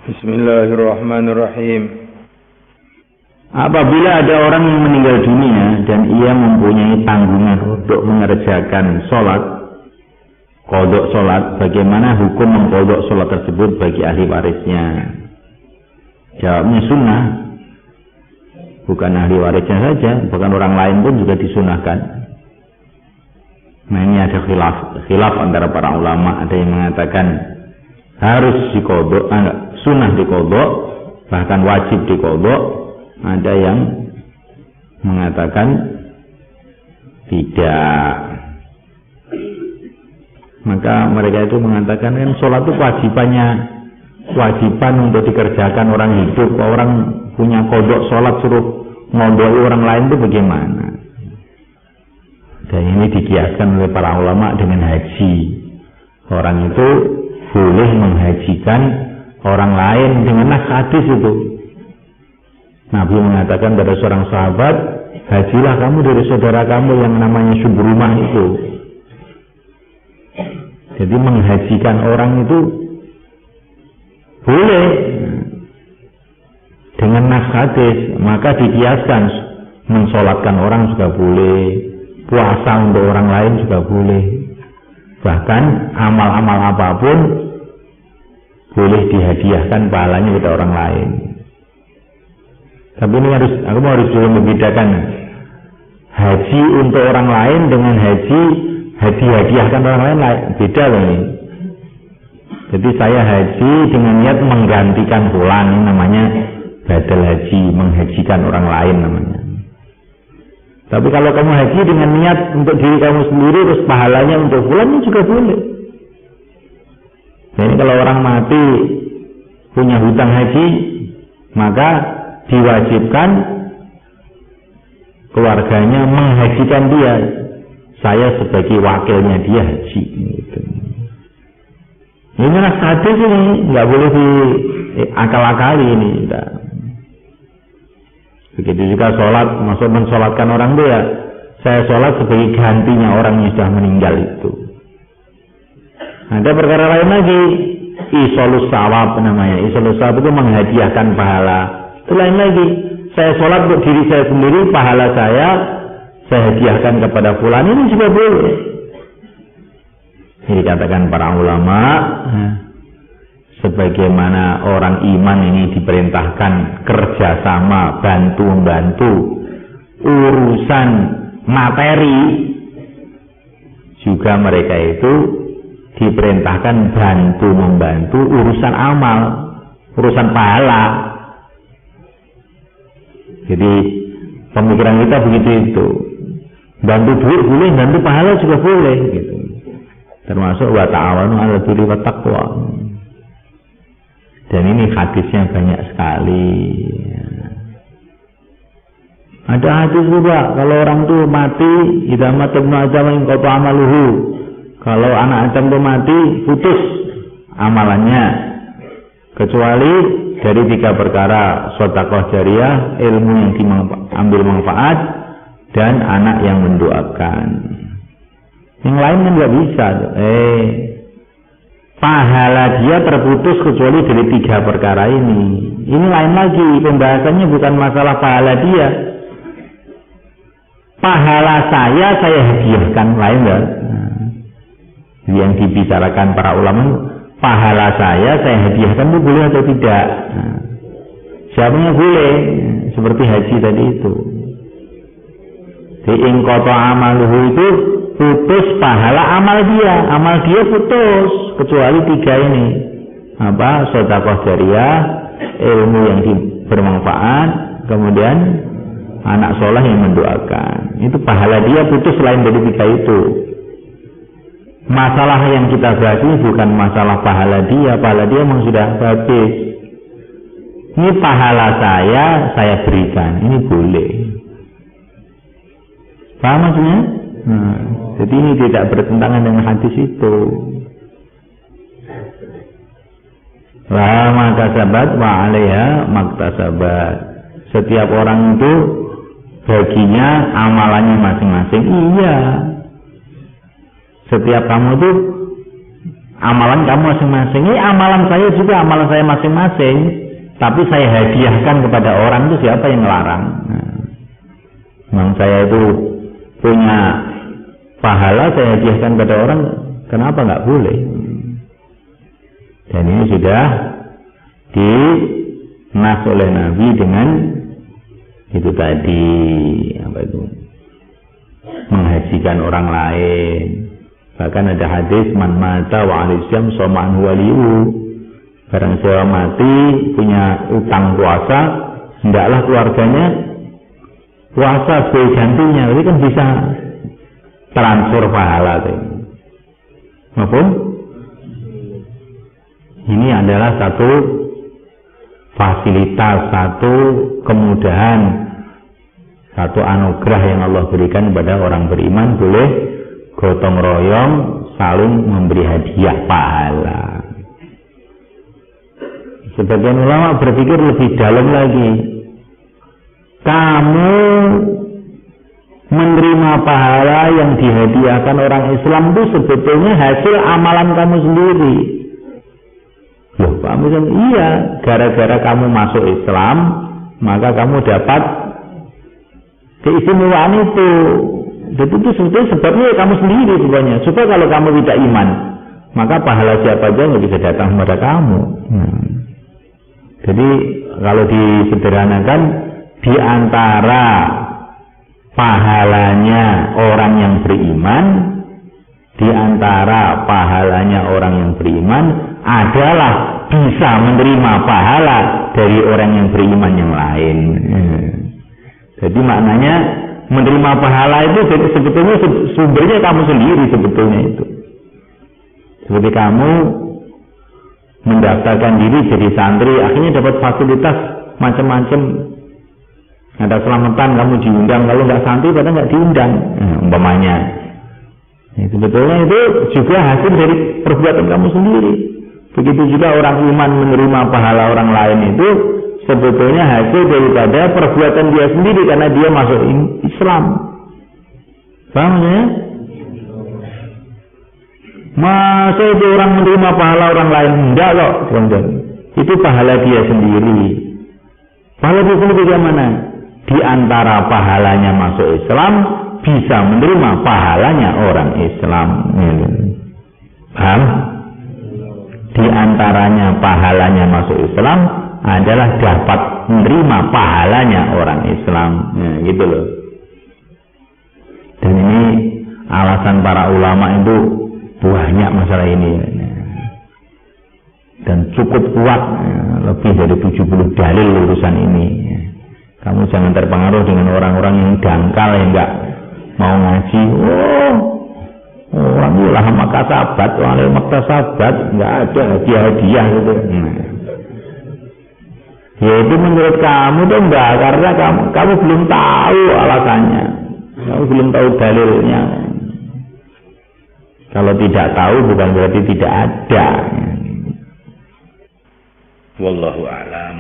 Bismillahirrahmanirrahim. Apabila ada orang yang meninggal dunia dan ia mempunyai tanggungan untuk mengerjakan sholat, qadha sholat, bagaimana hukum mengqadha sholat tersebut bagi ahli warisnya? Jawabnya sunnah. Bukan ahli warisnya saja, bahkan orang lain pun juga disunahkan. Nah, ini ada khilaf antara para ulama. Ada yang mengatakan harus diqadha, sunnah diqadha, bahkan wajib diqadha. Ada yang mengatakan tidak. Maka mereka itu mengatakan kan sholat itu kewajiban untuk dikerjakan orang hidup. Orang punya qadha sholat suruh ngodoi orang lain itu bagaimana? Dan ini dikiaskan oleh para ulama dengan haji. Orang itu boleh menghajikan orang lain dengan nas hadis itu. Nabi mengatakan pada seorang sahabat, hajilah kamu dari saudara kamu yang namanya Subrumah itu. Jadi menghajikan orang itu boleh dengan nas hadis. Maka dikiaskan mensolatkan orang juga boleh, puasa untuk orang lain juga boleh. Bahkan amal-amal apapun boleh dihadiahkan pahalanya kepada orang lain. Tapi ini aku harus juga membedakan haji untuk orang lain dengan haji hadiahkan orang lain, beda loh ini. Jadi saya haji dengan niat menggantikan fulan, ini namanya badal haji, menghajikan orang lain namanya. Tapi kalau kamu haji dengan niat untuk diri kamu sendiri, terus pahalanya untuk fulan, ini juga boleh. Jadi kalau orang mati punya hutang haji, maka diwajibkan keluarganya menghajikan dia. Saya sebagai wakilnya dia haji. Gitu. Ini nas hadis ini nggak boleh diakal-akali ini. Tidak. Begitu juga sholat, maksud mensolatkan orang itu ya, saya sholat sebagai gantinya orang yang sudah meninggal itu. Ada perkara lain lagi, isolus sawab namanya. Isolus sawab itu menghadiahkan pahala. Itu lain lagi, saya sholat untuk diri saya sendiri, pahala saya hadiahkan kepada fulan, ini juga boleh. Ini dikatakan para ulama, sebagaimana orang iman ini diperintahkan kerjasama, bantu-membantu urusan materi, juga mereka itu diperintahkan bantu-membantu urusan amal, urusan pahala. Jadi pemikiran kita begitu itu. Bantu duit boleh, bantu pahala juga boleh gitu. Termasuk wa ta'awanu 'alal birri wat taqwa. Dan ini hadisnya banyak sekali. Ada hadis juga kalau orang tuh mati, idza mata ibnu adam inqata amaluhu. Kalau anak Adam tuh mati, putus amalannya. Kecuali dari 3 perkara, sedekah jariyah, ilmu yang diambil manfaat, dan anak yang mendoakan. Yang lain kan nggak bisa. Pahala dia terputus kecuali dari 3 perkara ini. Ini lain lagi, pembahasannya bukan masalah pahala dia. Pahala saya hadiahkan, lain enggak? Yang dibicarakan para ulama, pahala saya hadiahkan itu boleh atau tidak? Siapanya boleh, seperti haji tadi itu. Di ingqata amaluhu itu putus pahala amal dia putus kecuali 3 ini. Apa? Sedekah jariyah, ilmu yang bermanfaat, kemudian anak soleh yang mendoakan. Itu pahala dia putus selain dari 3 itu. Masalah yang kita bahas ini bukan masalah pahala dia memang sudah habis. Ini pahala saya berikan, ini boleh. Paham maksudnya? Jadi ini tidak bertentangan dengan hadis itu. La makasabat wa 'alaiha maktasabat. Setiap orang itu baginya amalannya masing-masing. Iya. Setiap kamu itu amalan kamu masing-masing. Ini amalan saya juga, amalan saya masing-masing. Tapi saya hadiahkan kepada orang, itu siapa yang melarang? Memang saya itu punya pahala, saya hadiahkan kepada orang, kenapa nggak boleh? Dan ini sudah dinas oleh Nabi dengan itu tadi, apa itu, menghajikan orang lain. Bahkan ada hadis, man mata wa alisyam soma'an waliyu, barang siapa mati punya utang puasa, hendaklah keluarganya puasa sebagai gantinya. Jadi kan bisa transfer pahala. Maupun ini adalah satu fasilitas, satu kemudahan, satu anugerah yang Allah berikan kepada orang beriman, boleh gotong royong saling memberi hadiah pahala. Sebagian ulama berpikir lebih dalam lagi. Kamu menerima pahala yang dihadiahkan orang Islam itu sebetulnya hasil amalan kamu sendiri. Loh, Pak Musa, iya, gara-gara kamu masuk Islam, maka kamu dapat keistimewaan itu. Jadi itu sebetulnya sebabnya kamu sendiri sebenarnya. Supaya kalau kamu tidak iman, maka pahala siapa aja nggak bisa datang kepada kamu. Jadi kalau disederhanakan, di antara pahalanya orang yang beriman, di antara pahalanya orang yang beriman adalah bisa menerima pahala dari orang yang beriman yang lain. Jadi maknanya menerima pahala itu sebetulnya sumbernya kamu sendiri sebetulnya itu. Seperti kamu mendaftarkan diri jadi santri, akhirnya dapat fasilitas macam-macam. Ada selamatan, kamu diundang, kalau nggak santri padahal nggak diundang, umpamanya. Sebetulnya itu juga hasil dari perbuatan kamu sendiri. Begitu juga orang iman menerima pahala orang lain itu sebetulnya hasil daripada perbuatan dia sendiri karena dia masuk Islam. Paham ya? Masa itu orang menerima pahala orang lain? Enggak kok, teman-teman. Itu pahala dia sendiri. Pahala dia sendiri bagaimana? Di antara pahalanya masuk Islam, bisa menerima pahalanya orang Islam. Paham? Di antaranya pahalanya masuk Islam adalah dapat menerima pahalanya orang Islam. Gitu loh. Dan ini alasan para ulama itu banyak masalah ini. Dan cukup kuat, lebih dari 70 dalil urusan ini. Kamu jangan terpengaruh dengan orang-orang yang dangkal, yang enggak mau ngaji. Orang itu lah maka sahabat, orang makta sahabat, enggak ada hadiah-hadiah gitu. Ya itu menurut kamu tuh enggak, karena kamu belum tahu alasannya, kamu belum tahu dalilnya. Kalau tidak tahu bukan berarti tidak ada. Wallahu a'lam.